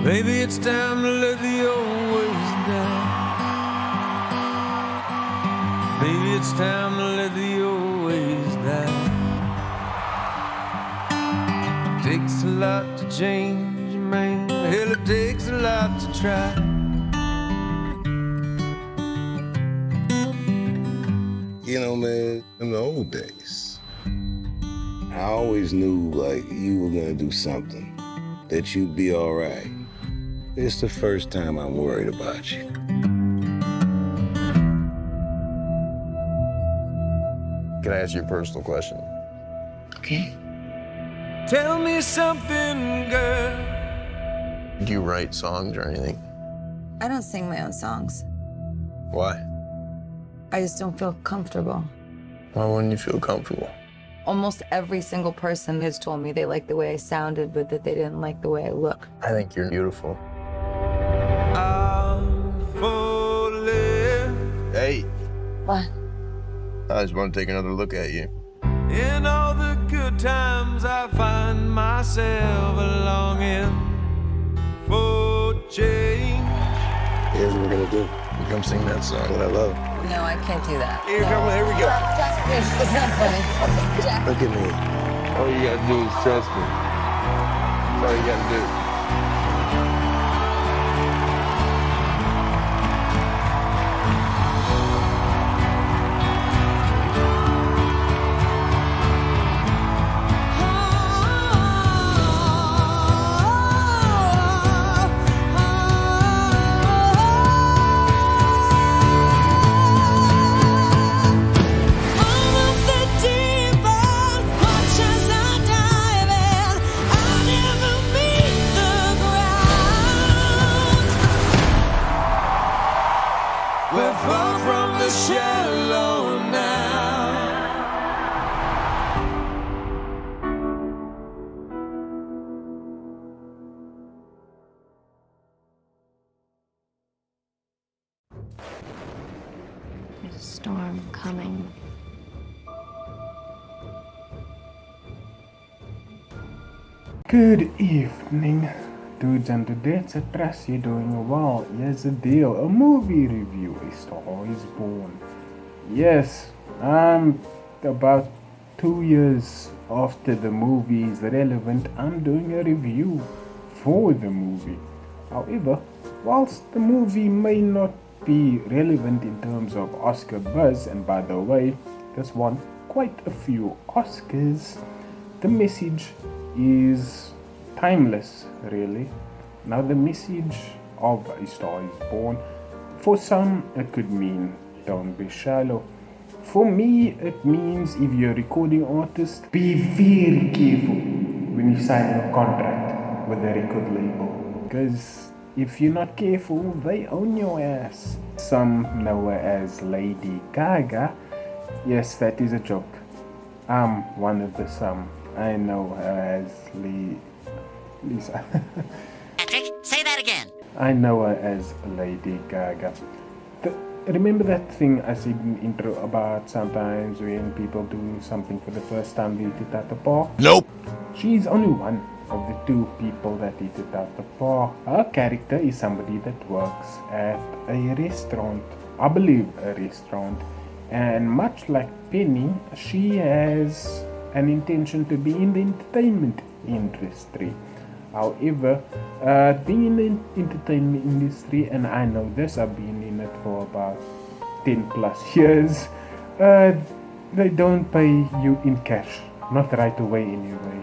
Maybe it's time to let the old ways die. Maybe it's time to let the old ways die. Takes a lot to change, man. Hell, it takes a lot to try. You know, man, in the old days, I always knew, like, you were gonna do something, that you'd be all right. It's the first time I'm worried about you. Can I ask you a personal question? Okay. Tell me something, girl. Do you write songs or anything? I don't sing my own songs. Why? I just don't feel comfortable. Why wouldn't you feel comfortable? Almost every single person has told me they liked the way I sounded, but that they didn't like the way I look. I think you're beautiful. I'm falling. Hey, What? I just want to take another look at you. In all the good times, I find myself longing for change. Here's what we're gonna do. You come sing that song that I love. No, I can't do that. Here we go. Jack, it's not funny. Jack. Look at me. All you gotta do is trust me. That's all you gotta do. We're far from the shallow now. There's a storm coming. Good evening, dudes and dudettes. I trust you're doing well. Here's the deal: a movie review. A Star is Born. Yes, I'm about 2 years after the movie is relevant. I'm doing a review for the movie. However, whilst the movie may not be relevant in terms of Oscar buzz, and by the way, this won quite a few Oscars, the message is timeless, really. Now, the message of A Star is Born, for some it could mean don't be shallow. For me, it means if you're a recording artist, be very careful when you sign a contract with a record label, because if you're not careful, they own your ass. Some know her as Lady Gaga. Yes, that is a joke. I'm one of the some. I know her as Lisa. Patrick, say that again. I know her as Lady Gaga. Remember that thing I said in the intro about sometimes when people do something for the first time they hit it out the park? Nope. She's only one of the two people that hit it out the park. Her character is somebody that works at a restaurant. I believe a restaurant. And much like Penny, she has an intention to be in the entertainment industry. However, being in the entertainment industry, and I know this, I've been in it for about 10 plus years, they don't pay you in cash, not right away anyway.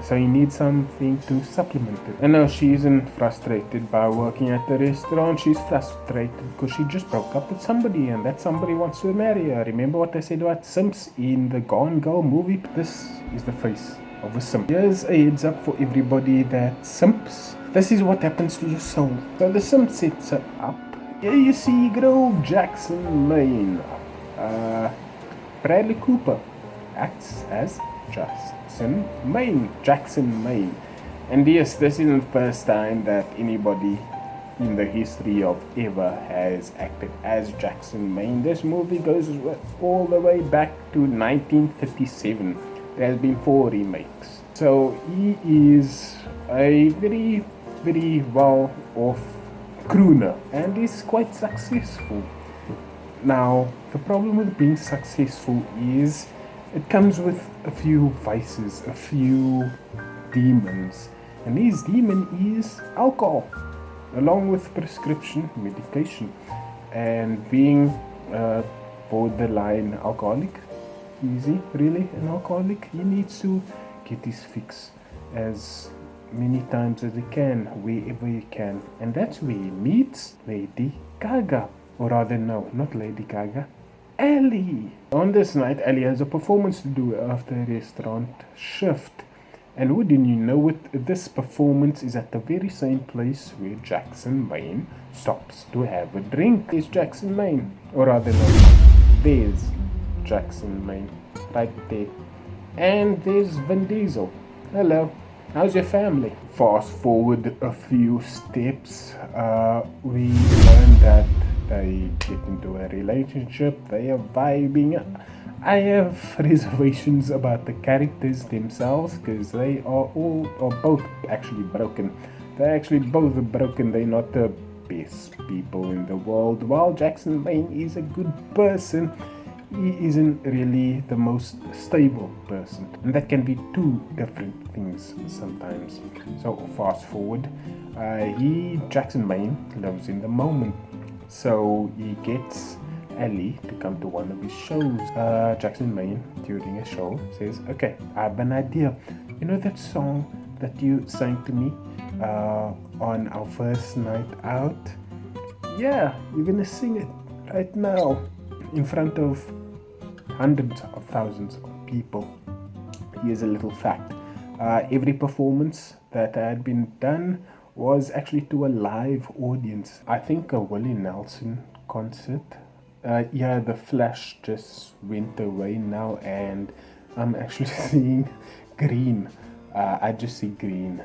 So you need something to supplement it. And now she isn't frustrated by working at the restaurant. She's frustrated because she just broke up with somebody, and that somebody wants to marry her. Remember what I said about simps in the Gone Girl movie? This is the face of a simp. Here's a heads up for everybody that simps. This is what happens to your soul. So the simp sets her up. Here you see good old Jackson Maine. Bradley Cooper acts as Jackson Maine. And yes, this isn't the first time that anybody in the history of ever has acted as Jackson Maine. This movie goes all the way back to 1937. There has been 4 remakes. So he is a very very well off crooner and is quite successful. Now, the problem with being successful is it comes with a few vices, a few demons. And his demon is alcohol, along with prescription medication. And being a borderline alcoholic, is he really an alcoholic? He needs to get his fix as many times as he can, wherever he can. And that's where he meets Lady Gaga. Or rather, no, not Lady Gaga, Ellie. On this night, Ellie has a performance to do after a restaurant shift. And wouldn't you know it, this performance is at the very same place where Jackson Maine stops to have a drink. There's Jackson Maine. Or rather, no, there's Jackson Maine, right there. And there's Vin Diesel. Hello. How's your family? Fast forward a few steps, we learn that they get into a relationship, they are vibing. I have reservations about the characters themselves because they are both actually broken. They're actually both broken, they're not the best people in the world. While Jackson Maine is a good person, he isn't really the most stable person, and that can be two different things sometimes. So fast forward, Jackson Maine lives in the moment, so he gets Ellie to come to one of his shows. Jackson Maine during a show says, "Okay, I have an idea. You know that song that you sang to me on our first night out? Yeah, you're gonna sing it right now in front of hundreds of thousands of people." Here's a little fact. Every performance that had been done was actually to a live audience. I think a Willie Nelson concert. The flash just went away now and I'm actually seeing green. I just see green.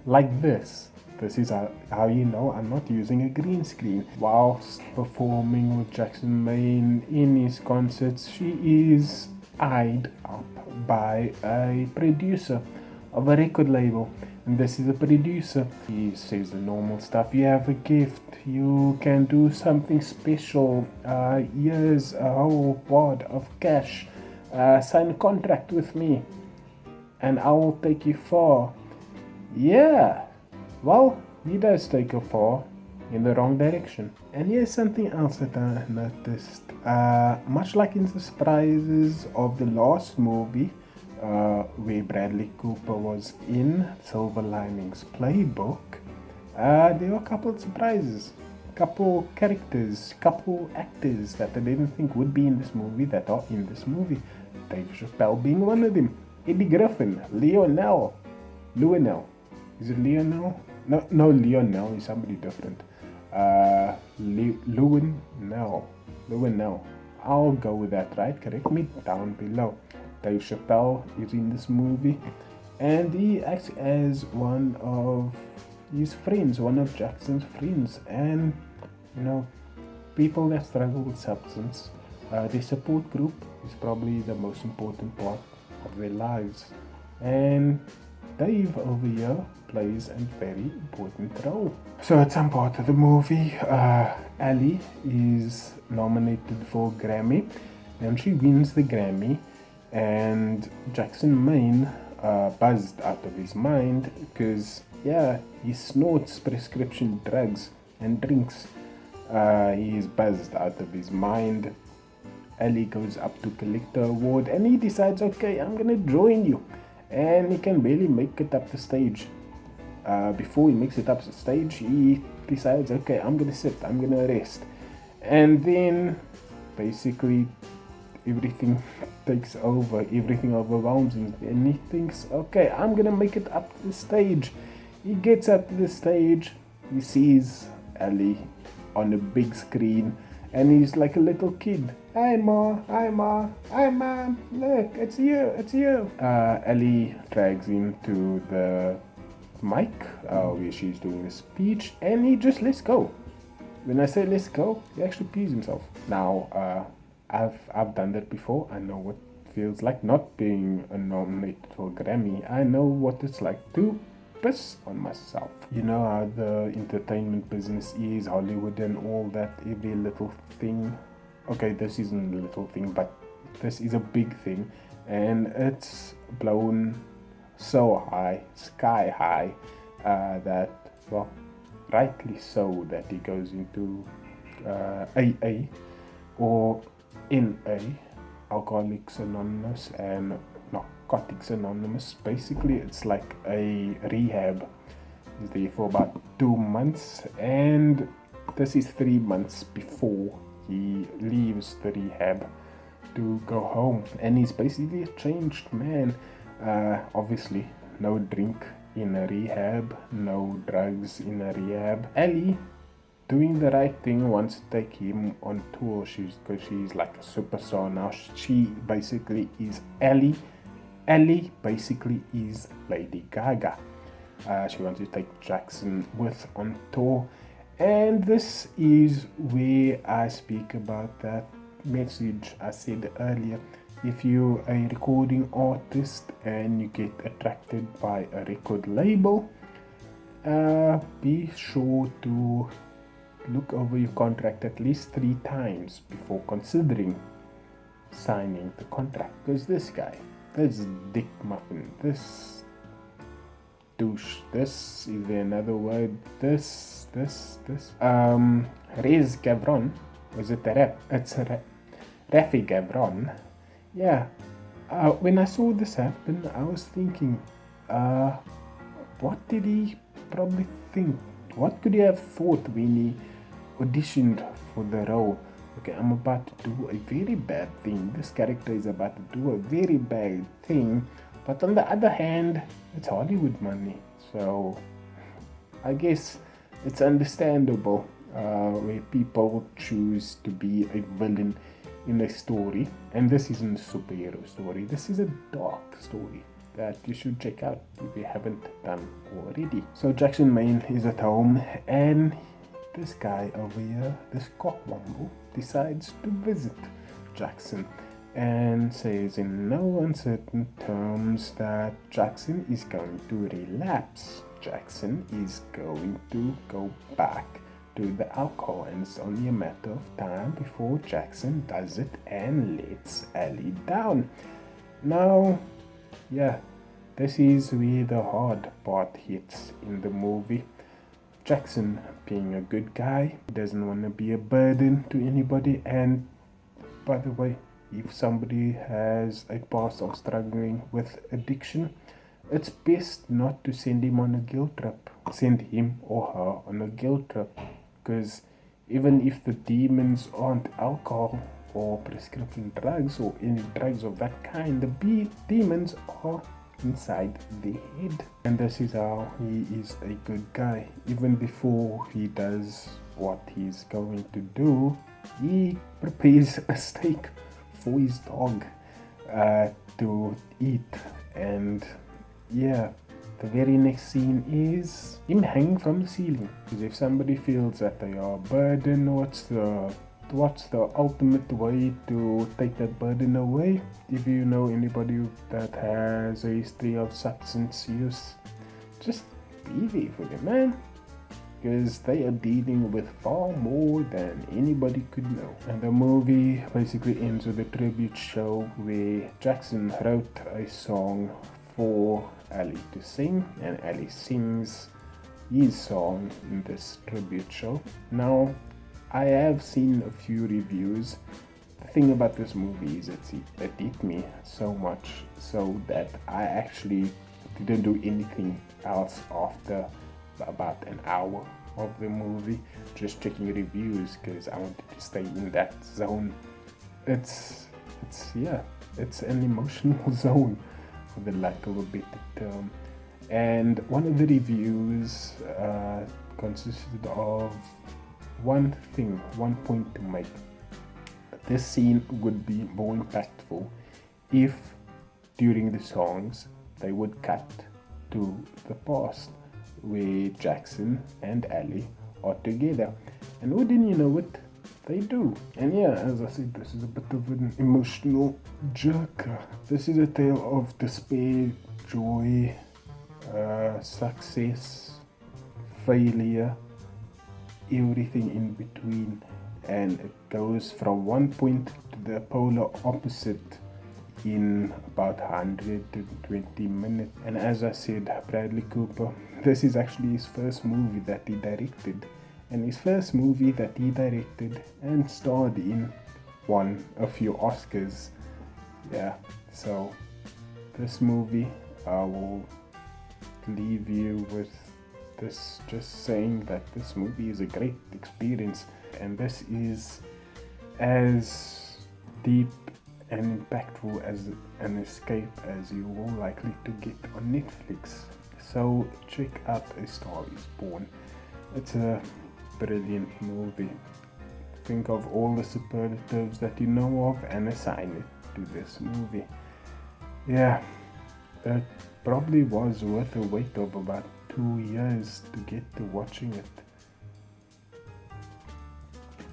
Like this. This is how you know I'm not using a green screen. Whilst performing with Jackson Maine in his concerts, she is eyed up by a producer of a record label. And this is a producer. He says the normal stuff. You have a gift. You can do something special. Here's a whole wad of cash. Sign a contract with me and I will take you far. Yeah. Well, he does take her far in the wrong direction. And here's something else that I noticed. Much like in the surprises of the last movie, where Bradley Cooper was in Silver Linings Playbook, there were a couple of surprises. Couple characters, couple actors that I didn't think would be in this movie that are in this movie. Dave Chappelle being one of them. Eddie Griffin, Lionel. Is it Lionel? No, Lionel is somebody different. Lionel. I'll go with that, right? Correct me down below. Dave Chappelle is in this movie, and he acts as one of his friends, one of Jackson's friends, and people that struggle with substance. Their support group is probably the most important part of their lives, and Dave over here plays a very important role. So at some part of the movie, Ellie is nominated for a Grammy, and she wins the Grammy, and Jackson Maine buzzed out of his mind because he snorts prescription drugs and drinks. He is buzzed out of his mind. Ellie goes up to collect the award and he decides, okay, I'm gonna join you. And he can barely make it up the stage. Before he makes it up the stage, he decides, okay, I'm gonna sit, I'm gonna rest. And then basically everything takes over, everything overwhelms him, and he thinks, okay, I'm gonna make it up to the stage. He gets up to the stage, he sees Ellie on a big screen, and he's like a little kid. Hi Ma, hi Ma, hi Mom, look, it's you. Ellie drags him to the mic where she's doing a speech, and he just lets go. When I say let's go, he actually pees himself. Now, I've done that before. I know what it feels like not being nominated for a Grammy. I know what it's like to piss on myself. You know how the entertainment business is, Hollywood and all that, every little thing. Okay, this isn't a little thing, but this is a big thing, and it's blown so high, sky high, that, well, rightly so, that he goes into AA or NA, Alcoholics Anonymous and Narcotics Anonymous. Basically, it's like a rehab. He's there for about 2 months, and this is 3 months before he leaves the rehab to go home, and he's basically a changed man. Obviously, no drink in a rehab, no drugs in a rehab. Ellie, doing the right thing, wants to take him on tour. Because she's like a superstar now. She basically is Ellie. Ellie basically is Lady Gaga. She wants to take Jackson with on tour, and this is where I speak about that message I said earlier. If you're a recording artist and you get attracted by a record label, be sure to look over your contract at least 3 times before considering signing the contract. Because this guy, this dick muffin, this douche, this is there another word, this Rez Gavron, was it a rap? It's a rap. Rafi Gavron. Yeah, when I saw this happen, I was thinking, what did he probably think? What could he have thought when he auditioned for the role? Okay, I'm about to do a very bad thing. This character is about to do a very bad thing. But on the other hand, it's Hollywood money. So I guess it's understandable where people choose to be a villain in a story. And this isn't a superhero story. This is a dark story that you should check out if you haven't done already. So Jackson Maine is at home, and this guy over here, this cockwomble, decides to visit Jackson and says in no uncertain terms that Jackson is going to relapse. Jackson is going to go back to the alcohol, and it's only a matter of time before Jackson does it and lets Ellie down. Now, yeah, this is where the hard part hits in the movie. Jackson, being a good guy, doesn't want to be a burden to anybody, and by the way, if somebody has a past of struggling with addiction, it's best not to send him on a guilt trip. Send him or her on a guilt trip, because even if the demons aren't alcohol or prescription drugs or any drugs of that kind, the demons are inside the head. And this is how he is a good guy. Even before he does what he's going to do, he prepares a steak for his dog to eat. And yeah, the very next scene is him hanging from the ceiling. Because if somebody feels that they are a burden, what's the ultimate way to take that burden away? If you know anybody that has a history of substance use, just be there for them, man. Because they are dealing with far more than anybody could know. And the movie basically ends with a tribute show where Jackson wrote a song for Ali to sing, and Ali sings his song in this tribute show. Now, I have seen a few reviews. The thing about this movie is it hit me so much so that I actually didn't do anything else after about an hour of the movie, just checking reviews because I wanted to stay in that zone. It's an emotional zone, for the lack of a better term. And one of the reviews consisted of one point to make. This scene would be more impactful if during the songs they would cut to the past where Jackson and Ali are together. And wouldn't you know it, they do. And yeah, as I said, this is a bit of an emotional jerker. This is a tale of despair, joy, success, failure, everything in between, and it goes from one point to the polar opposite in about 120 minutes. And as I said, Bradley Cooper, this is actually his first movie that he directed, and his first movie that he directed and starred in won a few Oscars. Yeah, so this movie, I will leave you with this, just saying that this movie is a great experience, and this is as deep and impactful as an escape as you will likely to get on Netflix. So check out A Star Is Born. It's a brilliant movie. Think of all the superlatives that you know of and assign it to this movie. Yeah, it probably was worth a wait of about 2 years to get to watching it.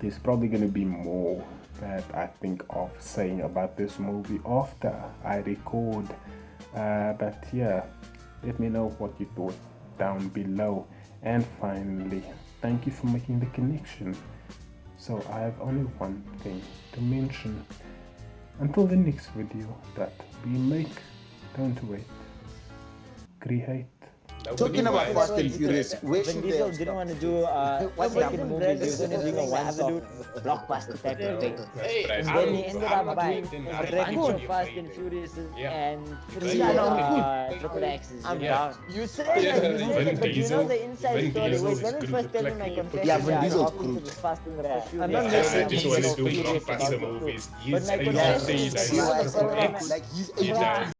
There's probably going to be more that I think of saying about this movie after I record. But yeah, let me know what you thought down below. And finally, thank you for making the connection. So I have only one thing to mention. Until the next video that we make, don't wait, create. Talking about Fast and Furious, where should they have didn't want to stopped? do one second movie. They were going to do a one-off blockbuster type of thing. And then he ended up buying a bunch of Fast and Furious and 3 triple X's. I'm down. You say like but you know the inside story. Wait, let me first tell you my confession. Yeah, Vin Diesel's I'm good. Fast and Furious. I'm not I just want to do blockbuster movies. But my confession is that you know the story, like he's 80.